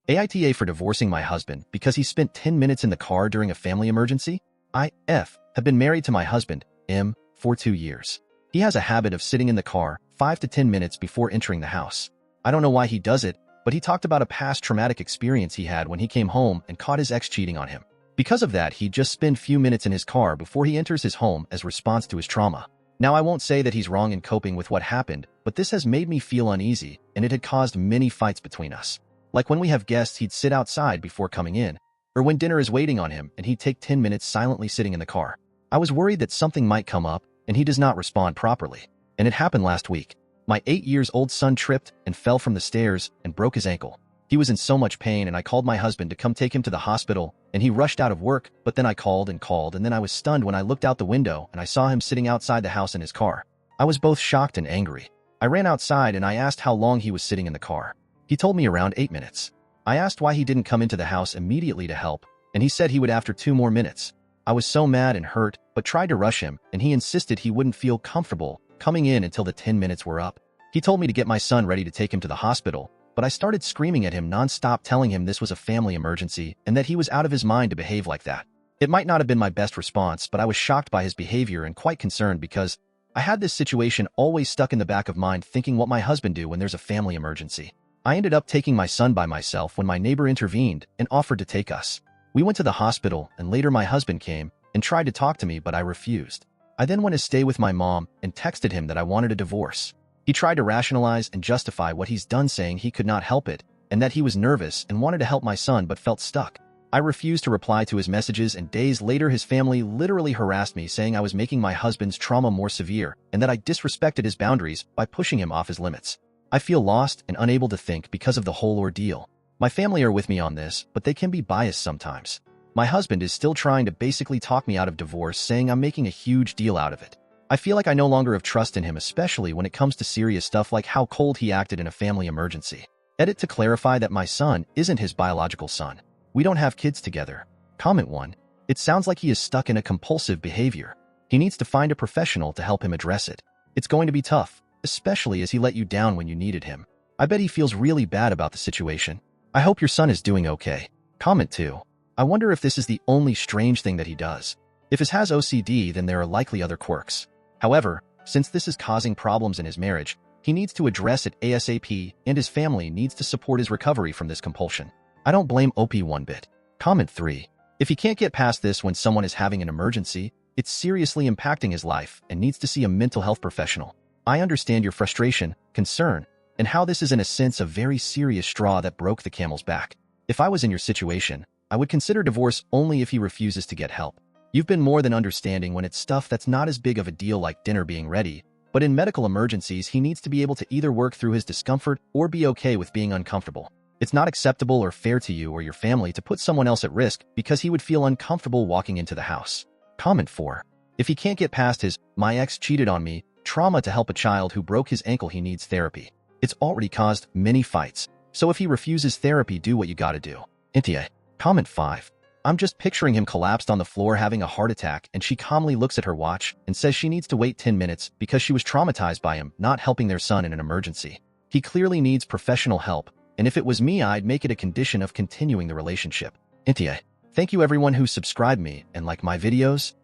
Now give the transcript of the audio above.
AITA for divorcing my husband because he spent 10 minutes in the car during a family emergency? I.F. have been married to my husband, M, for 2 years. He has a habit of sitting in the car 5 to 10 minutes before entering the house. I don't know why he does it, but he talked about a past traumatic experience he had when he came home and caught his ex cheating on him. Because of that, he just spends few minutes in his car before he enters his home as response to his trauma. Now, I won't say that he's wrong in coping with what happened, but this has made me feel uneasy, and it had caused many fights between us. Like when we have guests, he'd sit outside before coming in, or when dinner is waiting on him and he'd take 10 minutes silently sitting in the car. I was worried that something might come up, and he does not respond properly. And it happened last week. My 8-year-old son tripped and fell from the stairs and broke his ankle. He was in so much pain, and I called my husband to come take him to the hospital, and he rushed out of work, but then I called, and then I was stunned when I looked out the window and I saw him sitting outside the house in his car. I was both shocked and angry. I ran outside and I asked how long he was sitting in the car. He told me around 8 minutes. I asked why he didn't come into the house immediately to help, and he said he would after 2 more minutes. I was so mad and hurt, but tried to rush him, and he insisted he wouldn't feel comfortable coming in until the 10 minutes were up. He told me to get my son ready to take him to the hospital, but I started screaming at him nonstop, telling him this was a family emergency and that he was out of his mind to behave like that. It might not have been my best response, but I was shocked by his behavior and quite concerned because I had this situation always stuck in the back of mind, thinking what my husband do when there's a family emergency. I ended up taking my son by myself when my neighbor intervened and offered to take us. We went to the hospital, and later my husband came and tried to talk to me, but I refused. I then went to stay with my mom and texted him that I wanted a divorce. He tried to rationalize and justify what he's done, saying he could not help it and that he was nervous and wanted to help my son but felt stuck. I refused to reply to his messages, and days later his family literally harassed me, saying I was making my husband's trauma more severe and that I disrespected his boundaries by pushing him off his limits. I feel lost and unable to think because of the whole ordeal. My family are with me on this, but they can be biased sometimes. My husband is still trying to basically talk me out of divorce, saying I'm making a huge deal out of it. I feel like I no longer have trust in him, especially when it comes to serious stuff like how cold he acted in a family emergency. Edit to clarify that my son isn't his biological son. We don't have kids together. Comment 1. It sounds like he is stuck in a compulsive behavior. He needs to find a professional to help him address it. It's going to be tough, especially as he let you down when you needed him. I bet he feels really bad about the situation. I hope your son is doing okay. Comment 2. I wonder if this is the only strange thing that he does. If he has OCD, then there are likely other quirks. However, since this is causing problems in his marriage, he needs to address it ASAP, and his family needs to support his recovery from this compulsion. I don't blame OP one bit. Comment 3. If he can't get past this when someone is having an emergency, it's seriously impacting his life and needs to see a mental health professional. I understand your frustration, concern, and how this is in a sense a very serious straw that broke the camel's back. If I was in your situation, I would consider divorce only if he refuses to get help. You've been more than understanding when it's stuff that's not as big of a deal like dinner being ready, but in medical emergencies he needs to be able to either work through his discomfort or be okay with being uncomfortable. It's not acceptable or fair to you or your family to put someone else at risk because he would feel uncomfortable walking into the house. Comment 4. If he can't get past his "my ex cheated on me" trauma to help a child who broke his ankle, he needs therapy. It's already caused many fights, so if he refuses therapy, do what you gotta do. Intia. Comment 5. I'm just picturing him collapsed on the floor having a heart attack, and she calmly looks at her watch and says she needs to wait 10 minutes because she was traumatized by him not helping their son in an emergency. He clearly needs professional help, and if it was me, I'd make it a condition of continuing the relationship. Intia. Thank you everyone who subscribed me and like my videos.